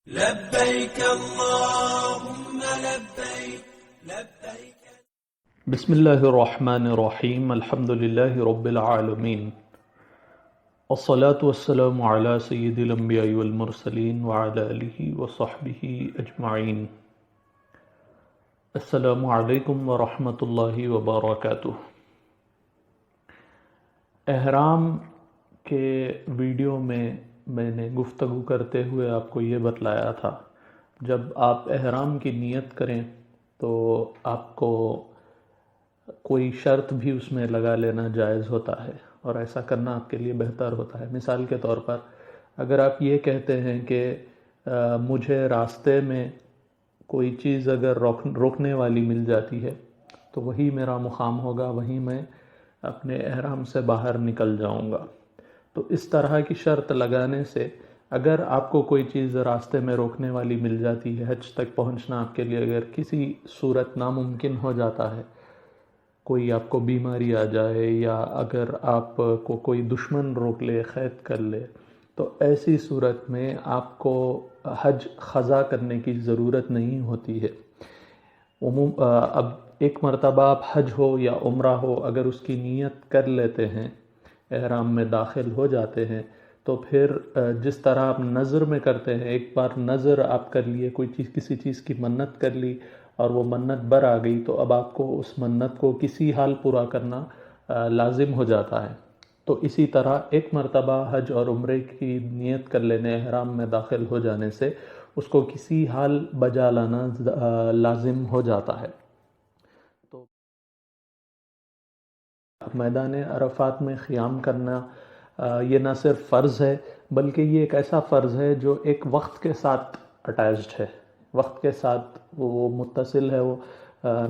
لبيك اللهم لبيك لبيك. بسم الله الرحمن الرحيم. الحمد لله رب العالمين، والصلاة والسلام على سيد الأنبياء والمرسلين وعلى آله وصحبه أجمعين. السلام علیکم ورحمۃ اللہ وبرکاتہ. احرام کے ویڈیو میں نے گفتگو کرتے ہوئے آپ کو یہ بتلایا تھا، جب آپ احرام کی نیت کریں تو آپ کو کوئی شرط بھی اس میں لگا لینا جائز ہوتا ہے، اور ایسا کرنا آپ کے لیے بہتر ہوتا ہے. مثال کے طور پر اگر آپ یہ کہتے ہیں کہ مجھے راستے میں کوئی چیز اگر روکنے والی مل جاتی ہے تو وہی میرا مقام ہوگا، وہیں میں اپنے احرام سے باہر نکل جاؤں گا. تو اس طرح کی شرط لگانے سے اگر آپ کو کوئی چیز راستے میں روکنے والی مل جاتی ہے، حج تک پہنچنا آپ کے لیے اگر کسی صورت ناممکن ہو جاتا ہے، کوئی آپ کو بیماری آ جائے یا اگر آپ کو کوئی دشمن روک لے، قید کر لے، تو ایسی صورت میں آپ کو حج قضا کرنے کی ضرورت نہیں ہوتی ہے. اب ایک مرتبہ آپ حج ہو یا عمرہ ہو، اگر اس کی نیت کر لیتے ہیں، احرام میں داخل ہو جاتے ہیں، تو پھر جس طرح آپ نظر میں کرتے ہیں، ایک بار نظر آپ کر لیے، کوئی چیز کسی چیز کی منت کر لی اور وہ منت بر آ گئی، تو اب آپ کو اس منت کو کسی حال پورا کرنا لازم ہو جاتا ہے. تو اسی طرح ایک مرتبہ حج اور عمرے کی نیت کر لینے، احرام میں داخل ہو جانے سے اس کو کسی حال بجا لانا لازم ہو جاتا ہے. تو میدان عرفات میں قیام کرنا یہ نہ صرف فرض ہے بلکہ یہ ایک ایسا فرض ہے جو ایک وقت کے ساتھ اٹیچڈ ہے، وقت کے ساتھ وہ متصل ہے. وہ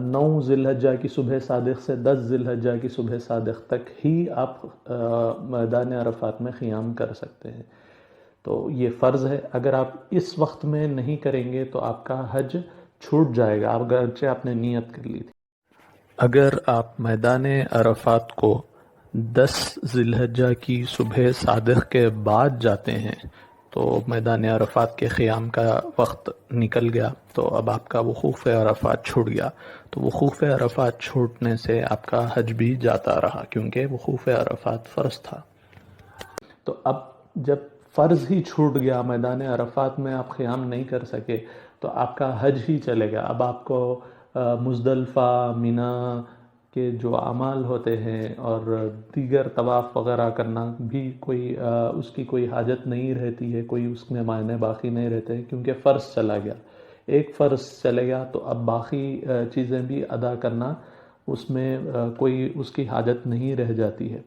9 ذی الحجہ کی صبح صادق سے 10 ذی الحجہ کی صبح صادق تک ہی آپ میدان عرفات میں قیام کر سکتے ہیں. تو یہ فرض ہے. اگر آپ اس وقت میں نہیں کریں گے تو آپ کا حج چھوٹ جائے گا، اگرچہ آپ نے نیت کر لی تھی. اگر آپ میدان عرفات کو 10 ذی الحجہ کی صبح صادق کے بعد جاتے ہیں تو میدان عرفات کے قیام کا وقت نکل گیا، تو اب آپ کا وقوف عرفات چھوٹ گیا. تو وقوف عرفات چھوٹنے سے آپ کا حج بھی جاتا رہا، کیونکہ وقوف عرفات فرض تھا. تو اب جب فرض ہی چھوٹ گیا، میدان عرفات میں آپ قیام نہیں کر سکے، تو آپ کا حج ہی چلے گا. اب آپ کو مزدلفہ، منی کے جو اعمال ہوتے ہیں اور دیگر طواف وغیرہ کرنا بھی کوئی اس کی کوئی حاجت نہیں رہتی ہے، کوئی اس میں معنی باقی نہیں رہتے ہیں، کیونکہ فرض چلا گیا. ایک فرض چلے گیا تو اب باقی چیزیں بھی ادا کرنا اس میں کوئی اس کی حاجت نہیں رہ جاتی ہے.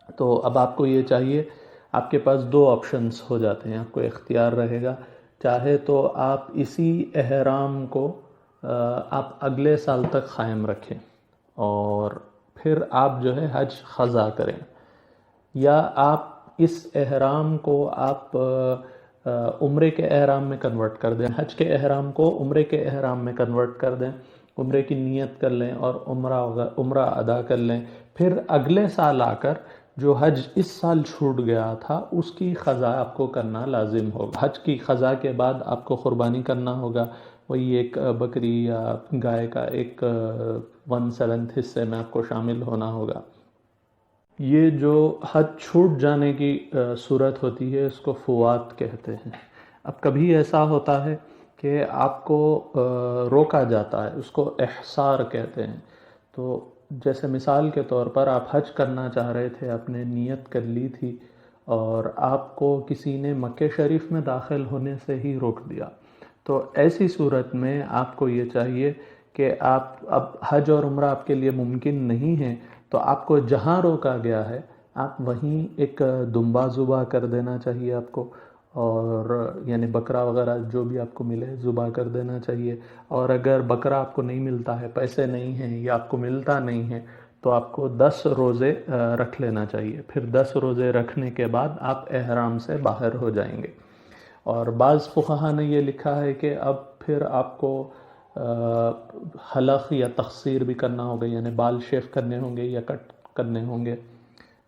تو اب آپ کو یہ چاہیے، آپ کے پاس 2 آپشنز ہو جاتے ہیں، آپ کو اختیار رہے گا. چاہے تو آپ اسی احرام کو آپ اگلے سال تک قائم رکھیں اور پھر آپ جو ہے حج قضا کریں، یا آپ اس احرام کو آپ عمرے کے احرام میں کنورٹ کر دیں، حج کے احرام کو عمرے کے احرام میں کنورٹ کر دیں، عمرے کی نیت کر لیں اور عمرہ ادا کر لیں. پھر اگلے سال آ کر جو حج اس سال چھوٹ گیا تھا اس کی قضا آپ کو کرنا لازم ہوگا. حج کی قضا کے بعد آپ کو قربانی کرنا ہوگا، وہی ایک بکری یا گائے کا ایک 1/7 حصے میں آپ کو شامل ہونا ہوگا. یہ جو حج چھوٹ جانے کی صورت ہوتی ہے اس کو فوات کہتے ہیں. اب کبھی ایسا ہوتا ہے کہ آپ کو روکا جاتا ہے، اس کو احصار کہتے ہیں. تو جیسے مثال کے طور پر آپ حج کرنا چاہ رہے تھے، آپ نے نیت کر لی تھی اور آپ کو کسی نے مکہ شریف میں داخل ہونے سے ہی روک دیا، تو ایسی صورت میں آپ کو یہ چاہیے کہ آپ اب حج اور عمرہ آپ کے لیے ممکن نہیں ہے، تو آپ کو جہاں روکا گیا ہے آپ وہیں ایک دمبا ذبح کر دینا چاہیے آپ کو، اور یعنی بکرا وغیرہ جو بھی آپ کو ملے ذبح کر دینا چاہیے. اور اگر بکرا آپ کو نہیں ملتا ہے، پیسے نہیں ہیں یا آپ کو ملتا نہیں ہے، تو آپ کو 10 روزے رکھ لینا چاہیے. پھر 10 روزے رکھنے کے بعد آپ احرام سے باہر ہو جائیں گے. اور بعض فقہا نے یہ لکھا ہے کہ اب پھر آپ کو حلق یا تقصیر بھی کرنا ہوگا، یعنی بال شیف کرنے ہوں گے یا کٹ کرنے ہوں گے.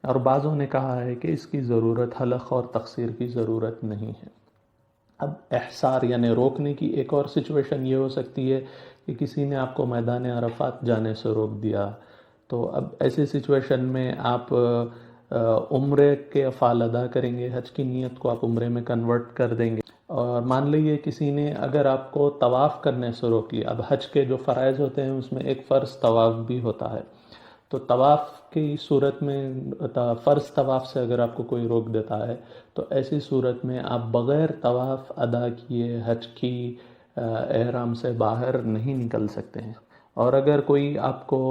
اور بعضوں نے کہا ہے کہ اس کی ضرورت، حلق اور تقصیر کی ضرورت نہیں ہے. اب احصار یعنی روکنے کی ایک اور سچویشن یہ ہو سکتی ہے کہ کسی نے آپ کو میدان عرفات جانے سے روک دیا، تو اب ایسی سچویشن میں آپ عمرے کے افعال ادا کریں گے، حج کی نیت کو آپ عمرے میں کنورٹ کر دیں گے۔ اور مان لیجیے کسی نے اگر آپ کو طواف کرنے سے روک لیا، اب حج کے جو فرائض ہوتے ہیں اس میں ایک فرض طواف بھی ہوتا ہے، تو طواف کی صورت میں فرض طواف سے اگر آپ کو کوئی روک دیتا ہے تو ایسی صورت میں آپ بغیر طواف ادا کیے حج کی احرام سے باہر نہیں نکل سکتے ہیں۔ اور اگر کوئی آپ کو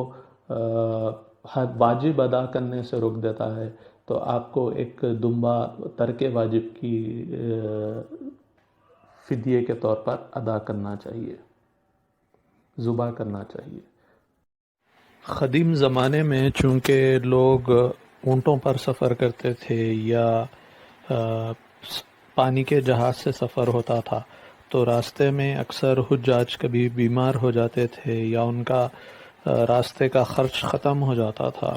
واجب ادا کرنے سے روک دیتا ہے تو آپ کو ایک دمبا ترک واجب کی فدیے کے طور پر ادا کرنا چاہیے، ذبح کرنا چاہیے۔ قدیم زمانے میں چونکہ لوگ اونٹوں پر سفر کرتے تھے یا پانی کے جہاز سے سفر ہوتا تھا، تو راستے میں اکثر حجاج کبھی بیمار ہو جاتے تھے یا ان کا راستے کا خرچ ختم ہو جاتا تھا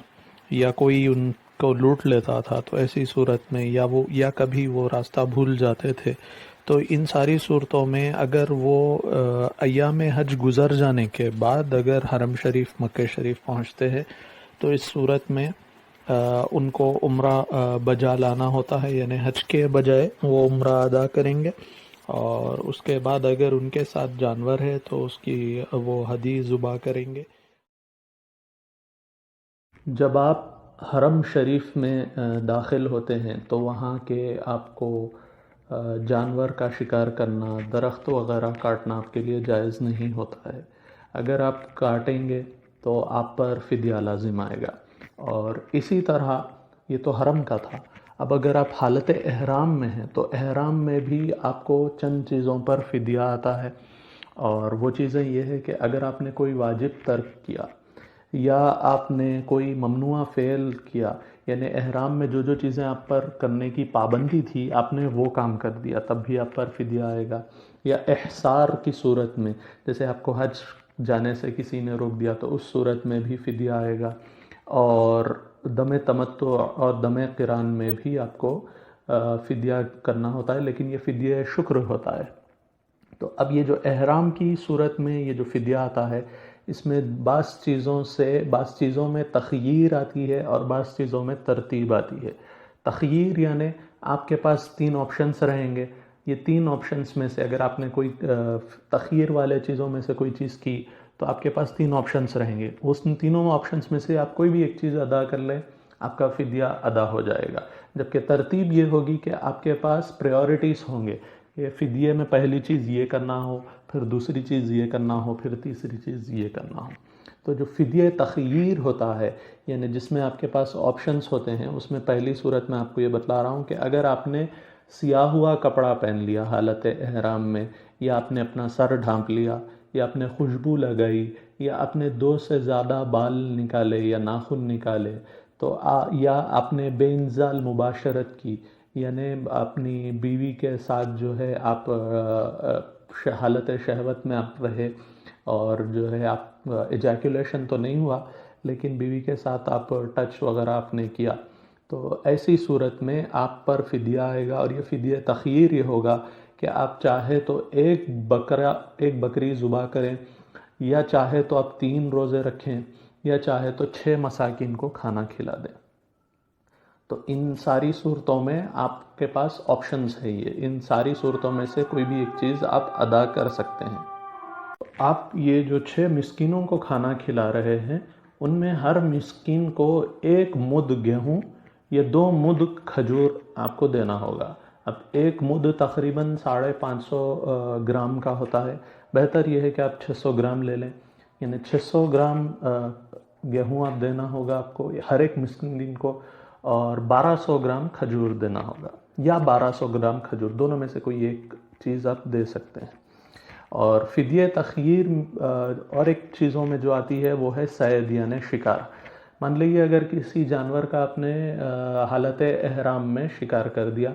یا کوئی ان کو لوٹ لیتا تھا، تو ایسی صورت میں یا کبھی وہ راستہ بھول جاتے تھے، تو ان ساری صورتوں میں اگر وہ ایام حج گزر جانے کے بعد اگر حرم شریف مکہ شریف پہنچتے ہیں تو اس صورت میں ان کو عمرہ بجا لانا ہوتا ہے، یعنی حج کے بجائے وہ عمرہ ادا کریں گے، اور اس کے بعد اگر ان کے ساتھ جانور ہے تو اس کی وہ ہدی ذبح کریں گے۔ جب آپ حرم شریف میں داخل ہوتے ہیں تو وہاں کے آپ کو جانور کا شکار کرنا، درخت وغیرہ کاٹنا آپ کے لیے جائز نہیں ہوتا ہے۔ اگر آپ کاٹیں گے تو آپ پر فدیہ لازم آئے گا۔ اور اسی طرح یہ تو حرم کا تھا، اب اگر آپ حالت احرام میں ہیں تو احرام میں بھی آپ کو چند چیزوں پر فدیہ آتا ہے، اور وہ چیزیں یہ ہے کہ اگر آپ نے کوئی واجب ترک کیا یا آپ نے کوئی ممنوع فعل کیا، یعنی احرام میں جو چیزیں آپ پر کرنے کی پابندی تھی آپ نے وہ کام کر دیا، تب بھی آپ پر فدیہ آئے گا۔ یا احصار کی صورت میں، جیسے آپ کو حج جانے سے کسی نے روک دیا تو اس صورت میں بھی فدیہ آئے گا۔ اور دم تمتع اور دم قران میں بھی آپ کو فدیہ کرنا ہوتا ہے، لیکن یہ فدیہ شکر ہوتا ہے۔ تو اب یہ جو احرام کی صورت میں یہ جو فدیہ آتا ہے، اس میں بعض چیزوں میں تخییر آتی ہے اور بعض چیزوں میں ترتیب آتی ہے۔ تخییر یعنی آپ کے پاس 3 آپشنز رہیں گے، یہ 3 آپشنز میں سے اگر آپ نے کوئی تخییر والے چیزوں میں سے کوئی چیز کی تو آپ کے پاس 3 آپشنز رہیں گے، اس تینوں آپشنز میں سے آپ کوئی بھی ایک چیز ادا کر لیں، آپ کا فدیہ ادا ہو جائے گا۔ جبکہ ترتیب یہ ہوگی کہ آپ کے پاس پریورٹیز ہوں گے، کہ فدیے میں پہلی چیز یہ کرنا ہو، پھر دوسری چیز یہ کرنا ہو، پھر تیسری چیز یہ کرنا ہو۔ تو جو فدیہ تخییر ہوتا ہے، یعنی جس میں آپ کے پاس آپشنز ہوتے ہیں، اس میں پہلی صورت میں آپ کو یہ بتلا رہا ہوں کہ اگر آپ نے سیاہ ہوا کپڑا پہن لیا حالت احرام میں، یا آپ نے اپنا سر ڈھانپ لیا، یا آپ نے خوشبو لگائی، یا آپ نے 2 سے زیادہ بال نکالے یا ناخن نکالے، تو یا آپ نے بے انزال مباشرت کی، یعنی اپنی بیوی کے ساتھ جو ہے آپ حالت شہوت میں آپ رہے، اور جو ہے آپ ایجیکولیشن تو نہیں ہوا لیکن بیوی کے ساتھ آپ ٹچ وغیرہ آپ نے کیا، تو ایسی صورت میں آپ پر فدیہ آئے گا۔ اور یہ فدیہ تخییر یہ ہوگا کہ آپ چاہے تو ایک بکری ذبح کریں، یا چاہے تو آپ 3 روزے رکھیں، یا چاہے تو 6 مساکین کو کھانا کھلا دیں۔ تو ان ساری صورتوں میں آپ کے پاس آپشنز ہے، ان ساری صورتوں میں سے کوئی بھی ایک چیز آپ ادا کر سکتے ہیں۔ آپ یہ جو 6 مسکینوں کو کھانا کھلا رہے ہیں، ان میں ہر مسکین کو 1 مد گیہوں یا 2 مد کھجور آپ کو دینا ہوگا۔ اب 1 مد تقریباً 550 گرام کا ہوتا ہے، بہتر یہ ہے کہ آپ 600 گرام لے لیں، یعنی 600 گرام گیہوں آپ دینا ہوگا آپ کو ہر ایک مسکین کو، اور 1200 گرام کھجور دینا ہوگا، یا 1200 گرام کھجور، دونوں میں سے کوئی ایک چیز آپ دے سکتے ہیں۔ اور فدیہ تخییر اور ایک چیزوں میں جو آتی ہے وہ ہے صید یعنی شکار۔ مان لیجیے اگر کسی جانور کا آپ نے حالت احرام میں شکار کر دیا،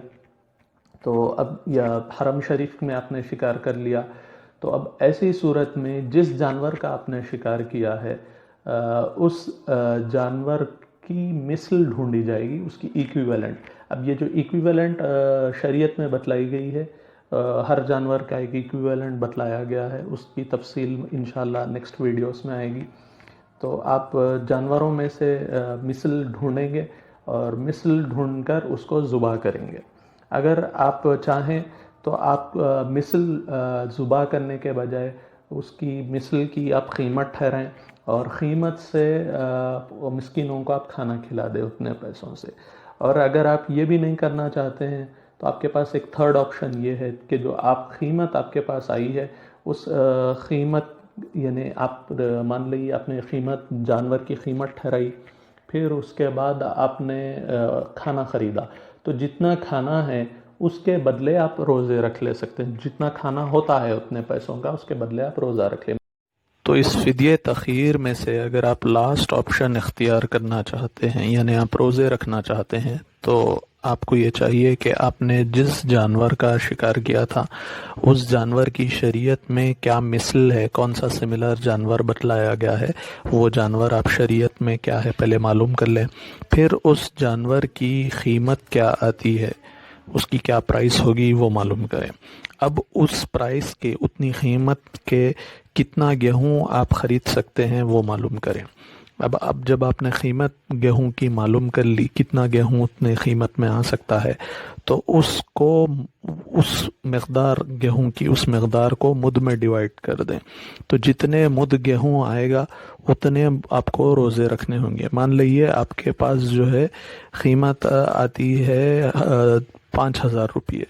تو اب یا حرم شریف میں آپ نے شکار کر لیا، تو اب ایسی صورت میں جس جانور کا آپ نے شکار کیا ہے اس جانور کی مثل ڈھونڈی جائے گی، اس کی ایکویولنٹ۔ اب یہ جو ایکویولنٹ شریعت میں بتلائی گئی ہے ہر جانور کا ایک ایکویولنٹ بتلایا گیا ہے، اس کی تفصیل انشاءاللہ نیکسٹ ویڈیوز میں آئے گی. تو آپ جانوروں میں سے مثل ڈھونڈیں گے اور مثل ڈھونڈ کر اس کو ذبح کریں گے. اگر آپ چاہیں تو آپ مثل ذبح کرنے کے بجائے اس کی مثل کی آپ قیمت ٹھہرائیں اور قیمت سے مسکینوں کو آپ کھانا کھلا دیں اتنے پیسوں سے. اور اگر آپ یہ بھی نہیں کرنا چاہتے ہیں تو آپ کے پاس ایک تھرڈ آپشن یہ ہے کہ جو قیمت آپ کے پاس آئی ہے اس قیمت، یعنی آپ مان لیجیے آپ نے قیمت، جانور کی قیمت ٹھہرائی، پھر اس کے بعد آپ نے کھانا خریدا، تو جتنا کھانا ہے اس کے بدلے آپ روزے رکھ لے سکتے ہیں. جتنا کھانا ہوتا ہے اتنے پیسوں کا، اس کے بدلے آپ روزہ رکھ لیں. تو اس فدیہ تخیر میں سے اگر آپ لاسٹ آپشن اختیار کرنا چاہتے ہیں، یعنی آپ روزے رکھنا چاہتے ہیں، تو آپ کو یہ چاہیے کہ آپ نے جس جانور کا شکار کیا تھا اس جانور کی شریعت میں کیا مثل ہے، کون سا سملر جانور بتلایا گیا ہے، وہ جانور آپ شریعت میں کیا ہے پہلے معلوم کر لیں. پھر اس جانور کی قیمت کیا آتی ہے، اس کی کیا پرائس ہوگی وہ معلوم کریں. اب اس پرائس کے، اتنی قیمت کے کتنا گیہوں آپ خرید سکتے ہیں وہ معلوم کریں. اب جب آپ نے قیمت گیہوں کی معلوم کر لی، کتنا گیہوں اتنے قیمت میں آ سکتا ہے، تو اس کو، اس مقدار گیہوں کی اس مقدار کو مد میں ڈیوائڈ کر دیں. تو جتنے مد گیہوں آئے گا اتنے آپ کو روزے رکھنے ہوں گے. مان لیجیے آپ کے پاس جو ہے قیمت آتی ہے 5,000 روپیے،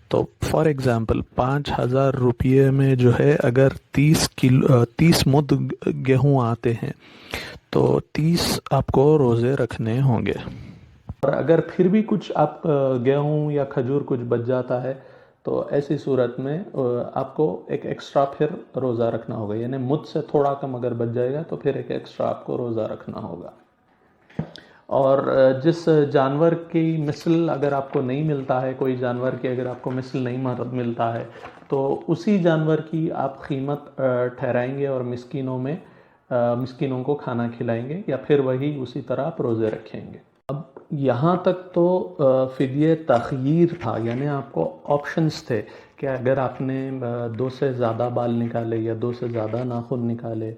تو فار ایگزامپل 5,000 روپیے میں جو ہے اگر 30 مد گیہوں آتے ہیں تو 30 آپ کو روزے رکھنے ہوں گے. اور اگر پھر بھی کچھ آپ گیہوں یا کھجور کچھ بچ جاتا ہے تو ایسی صورت میں آپ کو ایک ایکسٹرا پھر روزہ رکھنا ہوگا. یعنی مد سے تھوڑا کم اگر بچ جائے گا تو پھر ایک ایکسٹرا آپ کو روزہ رکھنا ہوگا. اور جس جانور کی مثل اگر آپ کو نہیں ملتا ہے، کوئی جانور کی اگر آپ کو مثل نہیں ملتا ہے، تو اسی جانور کی آپ قیمت ٹھہرائیں گے اور مسکینوں کو کھانا کھلائیں گے، یا پھر وہی اسی طرح آپ روزے رکھیں گے. اب یہاں تک تو فدیہ تخیر تھا، یعنی آپ کو آپشنز تھے کہ اگر آپ نے 2 سے زیادہ بال نکالے یا 2 سے زیادہ ناخن نکالے،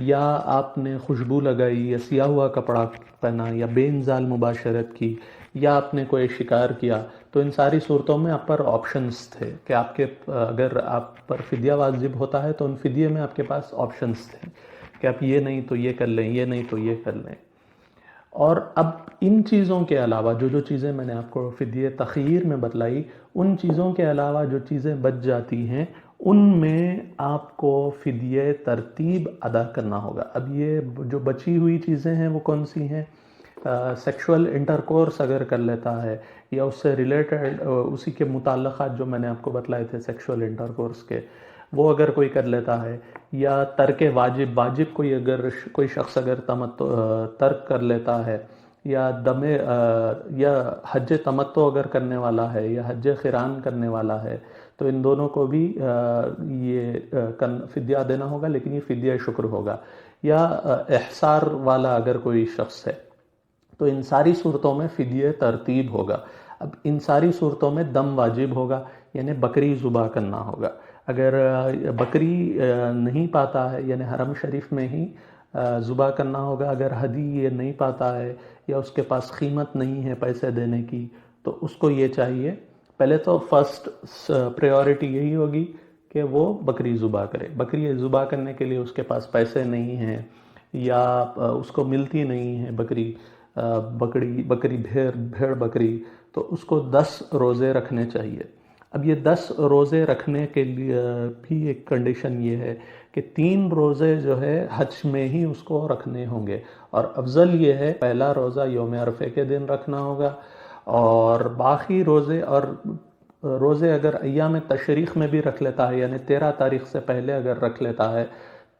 یا آپ نے خوشبو لگائی یا سیاہ ہوا کپڑا پہنا یا بے انزال مباشرت کی یا آپ نے کوئی شکار کیا، تو ان ساری صورتوں میں آپ پر آپشنز تھے کہ آپ کے، اگر آپ پر فدیہ واجب ہوتا ہے تو ان فدیے میں آپ کے پاس آپشنز تھے کہ آپ یہ نہیں تو یہ کر لیں، یہ نہیں تو یہ کر لیں. اور اب ان چیزوں کے علاوہ جو چیزیں میں نے آپ کو فدیہ تخیر میں بتلائی، ان چیزوں کے علاوہ جو چیزیں بچ جاتی ہیں ان میں آپ کو فدیہ ترتیب ادا کرنا ہوگا. اب یہ جو بچی ہوئی چیزیں ہیں وہ کون سی ہیں؟ سیکشول انٹرکورس اگر کر لیتا ہے یا اس سے ریلیٹڈ اسی کے متعلقات جو میں نے آپ کو بتلائے تھے سیکشول انٹرکورس کے، وہ اگر کوئی کر لیتا ہے، یا ترک واجب کوئی شخص اگر ترک کر لیتا ہے، یا یا حج تمتع اگر کرنے والا ہے یا حج قران کرنے والا ہے، تو ان دونوں کو بھی یہ فدیہ دینا ہوگا، لیکن یہ فدیہ شکر ہوگا. یا احصار والا اگر کوئی شخص ہے، تو ان ساری صورتوں میں فدیہ ترتیب ہوگا. اب ان ساری صورتوں میں دم واجب ہوگا، یعنی بکری ذبح کرنا ہوگا. اگر بکری نہیں پاتا ہے، یعنی حرم شریف میں ہی ذبح کرنا ہوگا. اگر ہدی یہ نہیں پاتا ہے یا اس کے پاس قیمت نہیں ہے پیسے دینے کی، تو اس کو یہ چاہیے، پہلے تو فرسٹ پریورٹی یہی ہوگی کہ وہ بکری ذبح کرے. بکری ذبح کرنے کے لیے اس کے پاس پیسے نہیں ہیں یا اس کو ملتی نہیں ہے بکری بھیڑ بکری، تو اس کو 10 روزے رکھنے چاہیے. اب یہ 10 روزے رکھنے کے لیے بھی ایک کنڈیشن یہ ہے کہ 3 روزے جو ہے حج میں ہی اس کو رکھنے ہوں گے، اور افضل یہ ہے پہلا روزہ یوم عرفے کے دن رکھنا ہوگا، اور باقی روزے اگر ایام تشریق میں بھی رکھ لیتا ہے، یعنی 13 تاریخ سے پہلے اگر رکھ لیتا ہے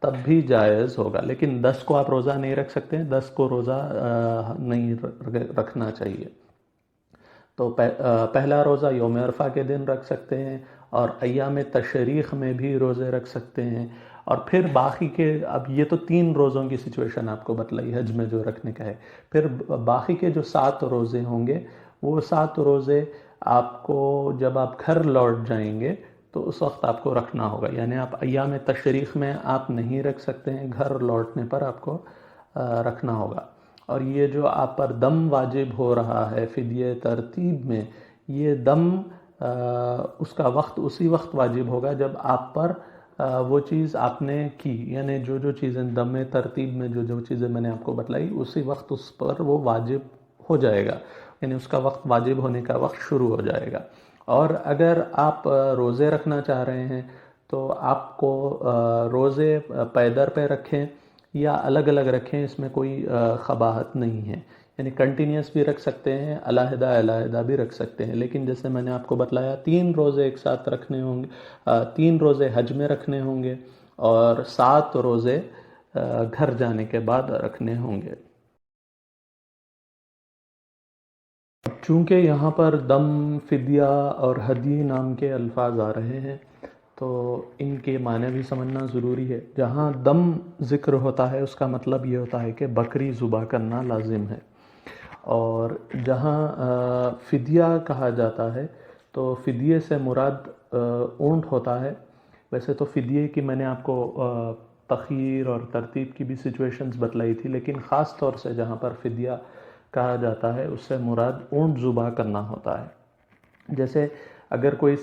تب بھی جائز ہوگا. لیکن 10 کو آپ روزہ نہیں رکھ سکتے، 10 کو روزہ نہیں رکھنا چاہیے. تو پہلا روزہ یوم عرفہ کے دن رکھ سکتے ہیں، اور ایام تشریق میں بھی روزے رکھ سکتے ہیں. اور پھر باقی کے، اب یہ تو 3 روزوں کی سچویشن آپ کو بتلائی حج میں جو رکھنے کا ہے. پھر باقی کے جو 7 روزے ہوں گے، وہ 7 روزے آپ کو جب آپ گھر لوٹ جائیں گے تو اس وقت آپ کو رکھنا ہوگا، یعنی آپ ایام تشریق میں آپ نہیں رکھ سکتے ہیں، گھر لوٹنے پر آپ کو رکھنا ہوگا۔ اور یہ جو آپ پر دم واجب ہو رہا ہے فدیہ ترتیب میں، یہ دم اس کا وقت اسی وقت واجب ہوگا جب آپ پر وہ چیز آپ نے کی، یعنی جو جو چیزیں دم ترتیب میں جو چیزیں میں نے آپ کو بتلائی اسی وقت اس پر وہ واجب ہو جائے گا، یعنی اس کا وقت واجب ہونے کا وقت شروع ہو جائے گا۔ اور اگر آپ روزے رکھنا چاہ رہے ہیں تو آپ کو روزے پیدر پہ رکھیں یا الگ الگ رکھیں، اس میں کوئی قباحت نہیں ہے، یعنی کنٹینیوس بھی رکھ سکتے ہیں، علیحدہ علیحدہ بھی رکھ سکتے ہیں، لیکن جیسے میں نے آپ کو بتلایا 3 روزے ایک ساتھ رکھنے ہوں گے، 3 روزے حج میں رکھنے ہوں گے اور 7 روزے گھر جانے کے بعد رکھنے ہوں گے۔ چونکہ یہاں پر دم، فدیہ اور ہدی نام کے الفاظ آ رہے ہیں تو ان کے معنی بھی سمجھنا ضروری ہے۔ جہاں دم ذکر ہوتا ہے اس کا مطلب یہ ہوتا ہے کہ بکری ذبح کرنا لازم ہے، اور جہاں فدیہ کہا جاتا ہے تو فدیے سے مراد اونٹ ہوتا ہے۔ ویسے تو فدیے کی میں نے آپ کو تخیر اور ترتیب کی بھی سچویشنز بتلائی تھی، لیکن خاص طور سے جہاں پر فدیہ کہا جاتا ہے اس سے مراد اونٹ ذبح کرنا ہوتا ہے۔ جیسے اگر کوئی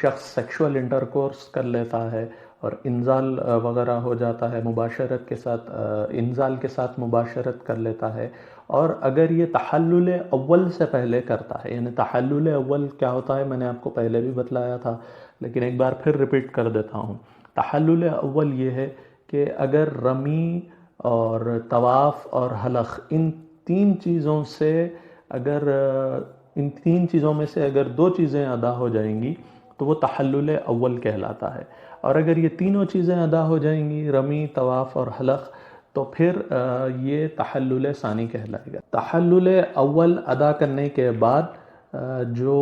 شخص سیکشول انٹرکورس کر لیتا ہے اور انزال وغیرہ ہو جاتا ہے، مباشرت کے ساتھ انزال کے ساتھ مباشرت کر لیتا ہے، اور اگر یہ تحلل اول سے پہلے کرتا ہے، یعنی تحلل اول کیا ہوتا ہے میں نے آپ کو پہلے بھی بتلایا تھا لیکن ایک بار پھر ریپیٹ کر دیتا ہوں۔ تحلل اول یہ ہے کہ اگر رمی اور طواف اور حلق ان 3 چیزوں سے اگر ان 3 چیزوں میں سے اگر 2 چیزیں ادا ہو جائیں گی تو وہ تحلل اول کہلاتا ہے، اور اگر یہ تینوں چیزیں ادا ہو جائیں گی، رمی، طواف اور حلق، تو پھر یہ تحلل ثانی کہلائے گا۔ تحلل اول ادا کرنے کے بعد جو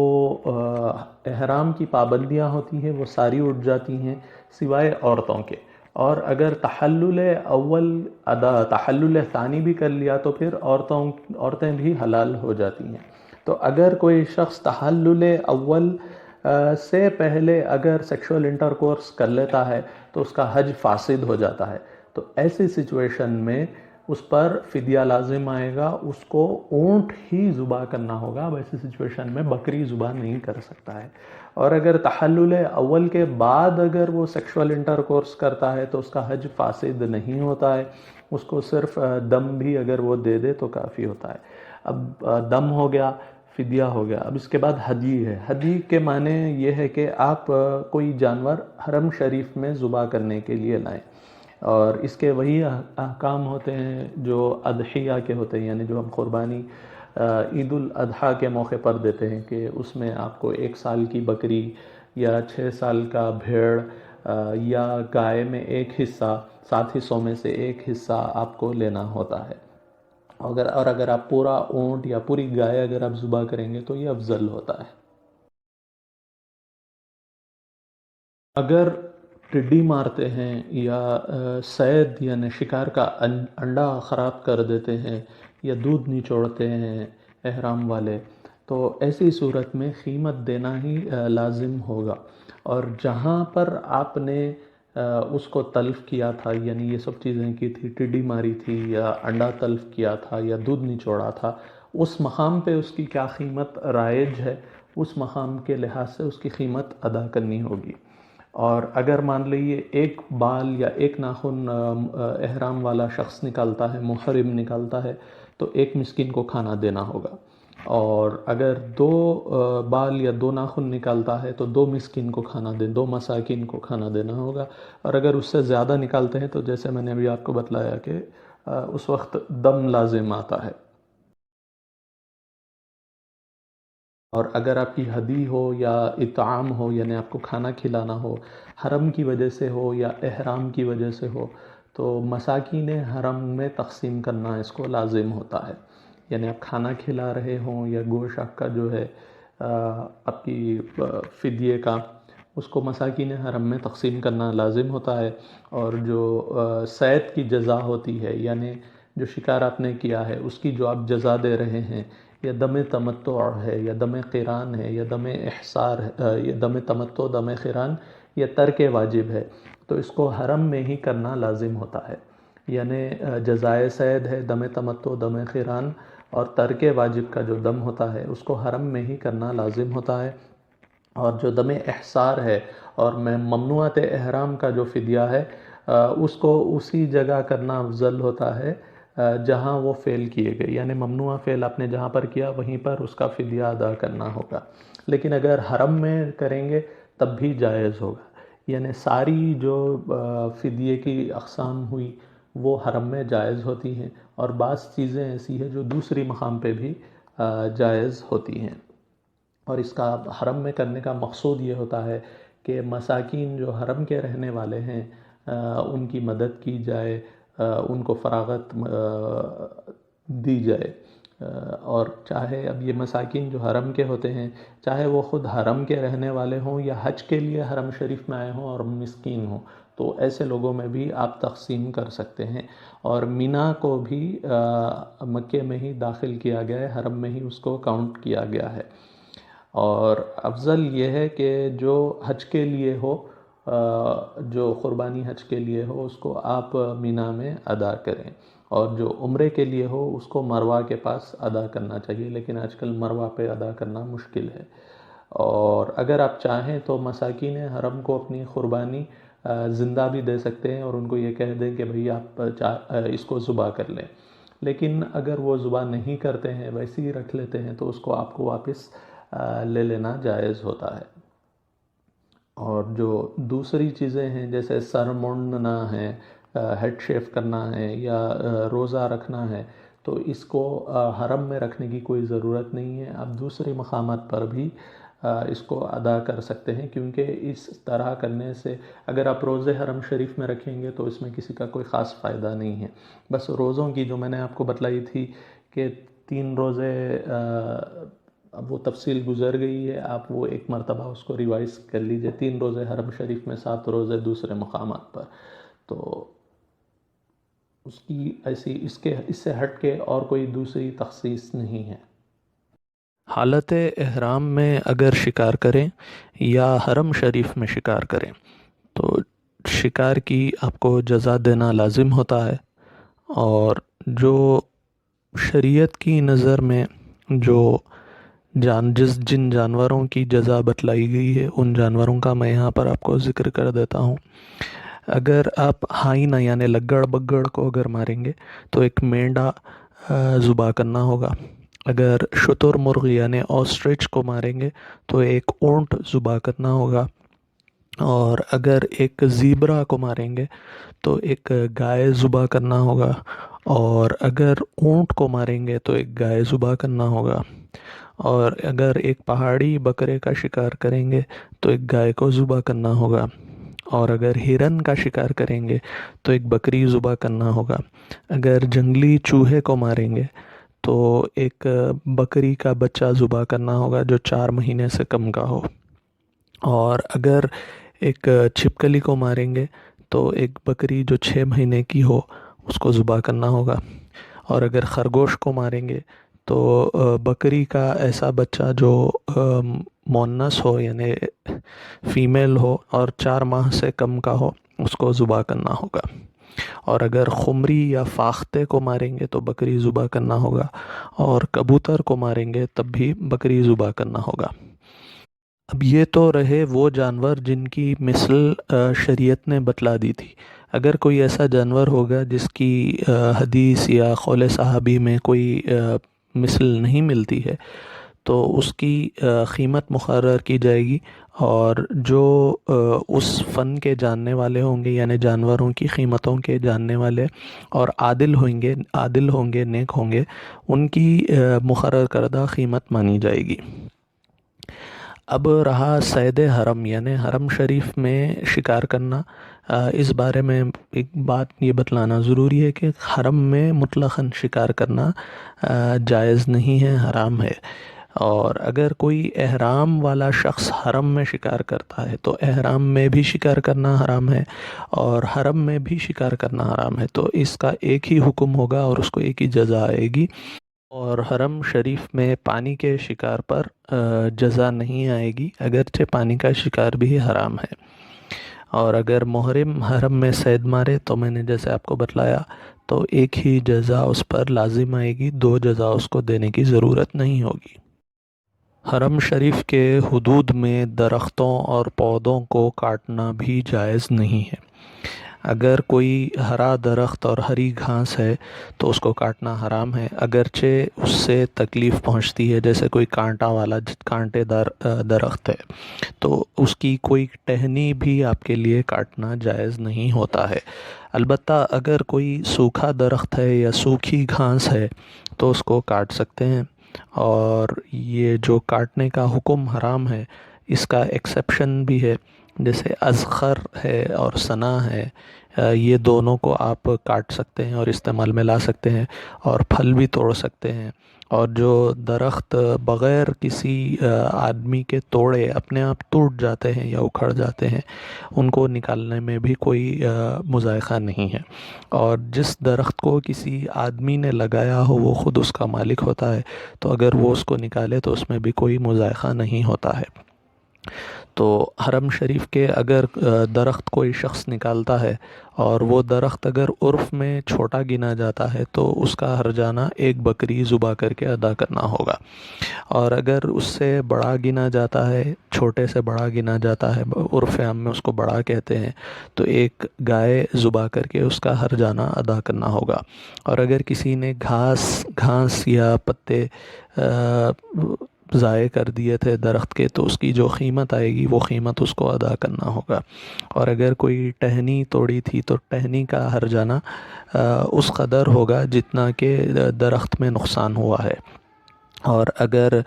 احرام کی پابندیاں ہوتی ہیں وہ ساری اٹھ جاتی ہیں سوائے عورتوں کے، اور اگر تحلل اول تحلل ثانی بھی کر لیا تو پھر عورتیں بھی حلال ہو جاتی ہیں۔ تو اگر کوئی شخص تحلل اول سے پہلے اگر سیکشول انٹرکورس کر لیتا ہے تو اس کا حج فاسد ہو جاتا ہے، تو ایسی سچویشن میں اس پر فدیہ لازم آئے گا، اس کو اونٹ ہی ذبح کرنا ہوگا، ویسی سچویشن میں بکری ذبح نہیں کر سکتا ہے۔ اور اگر تحلل اول کے بعد اگر وہ سیکشول انٹرکورس کرتا ہے تو اس کا حج فاسد نہیں ہوتا ہے، اس کو صرف دم بھی اگر وہ دے دے تو کافی ہوتا ہے۔ اب دم ہو گیا، فدیہ ہو گیا، اب اس کے بعد ہدی ہے۔ ہدی کے معنی یہ ہے کہ آپ کوئی جانور حرم شریف میں ذبح کرنے کے لیے لائیں، اور اس کے وہی احکام ہوتے ہیں جو اضحیہ کے ہوتے ہیں، یعنی جو ہم قربانی عید الاضحیٰ کے موقع پر دیتے ہیں کہ اس میں آپ کو 1 سال کی بکری یا 6 سال کا بھیڑ یا گائے میں 1 حصہ، 7 حصوں میں سے 1 حصہ آپ کو لینا ہوتا ہے، اور اگر آپ پورا اونٹ یا پوری گائے اگر آپ ذبح کریں گے تو یہ افضل ہوتا ہے۔ اگر ٹڈی مارتے ہیں یا صید یعنی شکار کا انڈا خراب کر دیتے ہیں یا دودھ نچوڑتے ہیں احرام والے، تو ایسی صورت میں قیمت دینا ہی لازم ہوگا، اور جہاں پر آپ نے اس کو تلف کیا تھا، یعنی یہ سب چیزیں کی تھی، ٹڈی ماری تھی یا انڈا تلف کیا تھا یا دودھ نچوڑا تھا، اس مقام پہ اس کی کیا قیمت رائج ہے، اس مقام کے لحاظ سے اس کی قیمت ادا کرنی ہوگی۔ اور اگر مان لیجیے 1 بال یا 1 ناخن احرام والا شخص نکالتا ہے، محرم نکالتا ہے، تو 1 مسکین کو کھانا دینا ہوگا، اور اگر 2 بال یا 2 ناخن نکالتا ہے تو 2 مسکین کو کھانا 2 مساکین کو کھانا دینا ہوگا، اور اگر اس سے زیادہ نکالتے ہیں تو جیسے میں نے ابھی آپ کو بتلایا کہ اس وقت دم لازم آتا ہے۔ اور اگر آپ کی ہدی ہو یا اطعام ہو، یعنی آپ کو کھانا کھلانا ہو، حرم کی وجہ سے ہو یا احرام کی وجہ سے ہو، تو مساکین حرم میں تقسیم کرنا اس کو لازم ہوتا ہے، یعنی آپ کھانا کھلا رہے ہوں یا گوشت آپ کا جو ہے آپ کی فدیے کا، اس کو مساکین حرم میں تقسیم کرنا لازم ہوتا ہے۔ اور جو صید کی جزا ہوتی ہے، یعنی جو شکار آپ نے کیا ہے اس کی جو آپ جزا دے رہے ہیں، یا دم تمتع ہے یا دم قران ہے یا دم احصار ہے یا دم تمتع دم قران یا ترک واجب ہے، تو اس کو حرم میں ہی کرنا لازم ہوتا ہے. یعنی جزائے صید ہے، دم تمتع دم قران اور ترک واجب کا جو دم ہوتا ہے اس کو حرم میں ہی کرنا لازم ہوتا ہے. اور جو دم احصار ہے اور ممنوعات احرام کا جو فدیہ ہے اس کو اسی جگہ کرنا افضل ہوتا ہے جہاں وہ فعل کیے گئے. یعنی ممنوع فعل آپ نے جہاں پر کیا وہیں پر اس کا فدیہ ادا کرنا ہوگا. لیکن اگر حرم میں کریں گے تب بھی جائز ہوگا. یعنی ساری جو فدیے کی اقسام ہوئی وہ حرم میں جائز ہوتی ہیں، اور بعض چیزیں ایسی ہیں جو دوسری مقام پہ بھی جائز ہوتی ہیں. اور اس کا حرم میں کرنے کا مقصود یہ ہوتا ہے کہ مساکین جو حرم کے رہنے والے ہیں ان کی مدد کی جائے، ان کو فراغت دی جائے. اور چاہے اب یہ مساکین جو حرم کے ہوتے ہیں، چاہے وہ خود حرم کے رہنے والے ہوں یا حج کے لیے حرم شریف میں آئے ہوں اور مسکین ہوں، تو ایسے لوگوں میں بھی آپ تقسیم کر سکتے ہیں. اور مینا کو بھی مکے میں ہی داخل کیا گیا ہے، حرم میں ہی اس کو کاؤنٹ کیا گیا ہے. اور افضل یہ ہے کہ جو حج کے لیے ہو، جو قربانی حج کے لیے ہو اس کو آپ مینا میں ادا کریں، اور جو عمرے کے لیے ہو اس کو مروہ کے پاس ادا کرنا چاہیے. لیکن آج کل مروہ پہ ادا کرنا مشکل ہے. اور اگر آپ چاہیں تو مساکین حرم کو اپنی قربانی زندہ بھی دے سکتے ہیں اور ان کو یہ کہہ دیں کہ بھئی آپ اس کو ذبح کر لیں. لیکن اگر وہ ذبح نہیں کرتے ہیں، ویسے ہی رکھ لیتے ہیں، تو اس کو آپ کو واپس لے لینا جائز ہوتا ہے. اور جو دوسری چیزیں ہیں جیسے سر مونڈنا ہے، ہیڈ شیف کرنا ہے یا روزہ رکھنا ہے، تو اس کو حرم میں رکھنے کی کوئی ضرورت نہیں ہے. آپ دوسرے مقامات پر بھی اس کو ادا کر سکتے ہیں، کیونکہ اس طرح کرنے سے اگر آپ روزے حرم شریف میں رکھیں گے تو اس میں کسی کا کوئی خاص فائدہ نہیں ہے. بس روزوں کی جو میں نے آپ کو بتلائی تھی کہ 3 روزے، اب وہ تفصیل گزر گئی ہے، آپ وہ ایک مرتبہ اس کو ریوائز کر لیجئے. 3 روزے حرم شریف میں، 7 روزے دوسرے مقامات پر. تو اس کی ایسی اس سے ہٹ کے اور کوئی دوسری تخصیص نہیں ہے. حالت احرام میں اگر شکار کریں یا حرم شریف میں شکار کریں تو شکار کی آپ کو جزا دینا لازم ہوتا ہے. اور جو شریعت کی نظر میں جو جن جانوروں کی جزا بتلائی گئی ہے ان جانوروں کا میں یہاں پر آپ کو ذکر کر دیتا ہوں. اگر آپ ہائینہ یعنی لگڑ بگڑ کو اگر ماریں گے تو ایک مینڈا ذبح کرنا ہوگا. اگر شتر مرغ یعنی آسٹرچ کو ماریں گے تو ایک اونٹ ذبح کرنا ہوگا. اور اگر ایک زیبرا کو ماریں گے تو ایک گائے ذبح کرنا ہوگا. اور اگر اونٹ کو ماریں گے تو ایک گائے ذبح کرنا ہوگا. اور اگر ایک پہاڑی بکرے کا شکار کریں گے تو ایک گائے کو ذبح کرنا ہوگا. اور اگر ہرن کا شکار کریں گے تو ایک بکری ذبح کرنا ہوگا. اگر جنگلی چوہے کو ماریں گے تو ایک بکری کا بچہ ذبح کرنا ہوگا جو 4 مہینے سے کم کا ہو. اور اگر ایک چھپکلی کو ماریں گے تو ایک بکری جو 6 مہینے کی ہو اس کو ذبح کرنا ہوگا. اور اگر خرگوش کو ماریں گے تو بکری کا ایسا بچہ جو مونس ہو یعنی فیمیل ہو اور 4 ماہ سے کم کا ہو اس کو ذبح کرنا ہوگا. اور اگر خمری یا فاختے کو ماریں گے تو بکری ذبح کرنا ہوگا. اور کبوتر کو ماریں گے تب بھی بکری ذبح کرنا ہوگا. اب یہ تو رہے وہ جانور جن کی مثل شریعت نے بتلا دی تھی. اگر کوئی ایسا جانور ہوگا جس کی حدیث یا قول صحابی میں کوئی مثل نہیں ملتی ہے تو اس کی قیمت مقرر کی جائے گی. اور جو اس فن کے جاننے والے ہوں گے یعنی جانوروں کی قیمتوں کے جاننے والے اور عادل ہوں گے نیک ہوں گے ان کی مقرر کردہ قیمت مانی جائے گی. اب رہا صید حرم یعنی حرم شریف میں شکار کرنا. اس بارے میں ایک بات یہ بتلانا ضروری ہے کہ حرم میں مطلقاً شکار کرنا جائز نہیں ہے، حرام ہے. اور اگر کوئی احرام والا شخص حرم میں شکار کرتا ہے تو احرام میں بھی شکار کرنا حرام ہے اور حرم میں بھی شکار کرنا حرام ہے. تو اس کا ایک ہی حکم ہوگا اور اس کو ایک ہی جزا آئے گی. اور حرم شریف میں پانی کے شکار پر جزا نہیں آئے گی، اگرچہ پانی کا شکار بھی حرام ہے۔ اور اگر محرم حرم میں صید مارے تو میں نے جیسے آپ کو بتلایا تو ایک ہی جزا اس پر لازم آئے گی، دو جزا اس کو دینے کی ضرورت نہیں ہوگی۔ حرم شریف کے حدود میں درختوں اور پودوں کو کاٹنا بھی جائز نہیں ہے۔ اگر کوئی ہرا درخت اور ہری گھاس ہے تو اس کو کاٹنا حرام ہے، اگرچہ اس سے تکلیف پہنچتی ہے، جیسے کوئی کانٹا والا کانٹے دار درخت ہے تو اس کی کوئی ٹہنی بھی آپ کے لیے کاٹنا جائز نہیں ہوتا ہے۔ البتہ اگر کوئی سوکھا درخت ہے یا سوکھی گھاس ہے تو اس کو کاٹ سکتے ہیں، اور یہ جو کاٹنے کا حکم حرام ہے اس کا ایکسیپشن بھی ہے، جیسے ازخر ہے اور سنا ہے، یہ دونوں کو آپ کاٹ سکتے ہیں اور استعمال میں لا سکتے ہیں، اور پھل بھی توڑ سکتے ہیں، اور جو درخت بغیر کسی آدمی کے توڑے اپنے آپ ٹوٹ جاتے ہیں یا اکھڑ جاتے ہیں ان کو نکالنے میں بھی کوئی مضائقہ نہیں ہے، اور جس درخت کو کسی آدمی نے لگایا ہو وہ خود اس کا مالک ہوتا ہے، تو اگر وہ اس کو نکالے تو اس میں بھی کوئی مضائقہ نہیں ہوتا ہے۔ تو حرم شریف کے اگر درخت کوئی شخص نکالتا ہے اور وہ درخت اگر عرف میں چھوٹا گنا جاتا ہے تو اس کا ہرجانہ ایک بکری ذبح کر کے ادا کرنا ہوگا، اور اگر اس سے بڑا گنا جاتا ہے، چھوٹے سے بڑا گنا جاتا ہے، عرف عام میں اس کو بڑا کہتے ہیں، تو ایک گائے ذبح کر کے اس کا ہرجانہ ادا کرنا ہوگا۔ اور اگر کسی نے گھاس یا پتے ضائع کر دیے تھے درخت کے تو اس کی جو قیمت آئے گی وہ قیمت اس کو ادا کرنا ہوگا، اور اگر کوئی ٹہنی توڑی تھی تو ٹہنی کا ہرجانہ اس قدر ہوگا جتنا کہ درخت میں نقصان ہوا ہے، اور اگر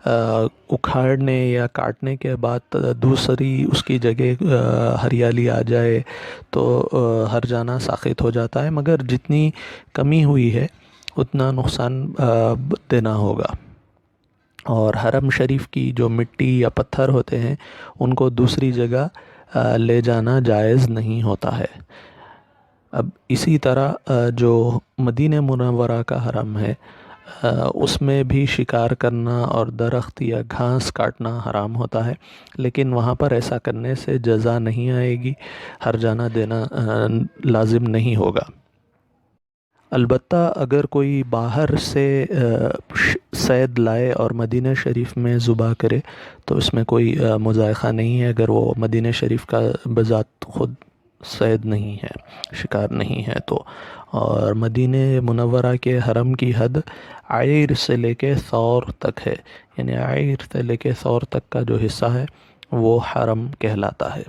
اکھاڑنے یا کاٹنے کے بعد دوسری اس کی جگہ ہریالی آ جائے تو ہرجانہ ساقط ہو جاتا ہے، مگر جتنی کمی ہوئی ہے اتنا نقصان دینا ہوگا۔ اور حرم شریف کی جو مٹی یا پتھر ہوتے ہیں ان کو دوسری جگہ لے جانا جائز نہیں ہوتا ہے۔ اب اسی طرح جو مدینہ منورہ کا حرم ہے اس میں بھی شکار کرنا اور درخت یا گھاس کاٹنا حرام ہوتا ہے، لیکن وہاں پر ایسا کرنے سے جزا نہیں آئے گی، ہرجانہ دینا لازم نہیں ہوگا۔ البتہ اگر کوئی باہر سے صید لائے اور مدینہ شریف میں ذبح کرے تو اس میں کوئی مضائقہ نہیں ہے، اگر وہ مدینہ شریف کا بذات خود صید نہیں ہے، شکار نہیں ہے تو۔ اور مدینہ منورہ کے حرم کی حد عیر سے لے کے ثور تک ہے، یعنی عیر سے لے کے ثور تک کا جو حصہ ہے وہ حرم کہلاتا ہے۔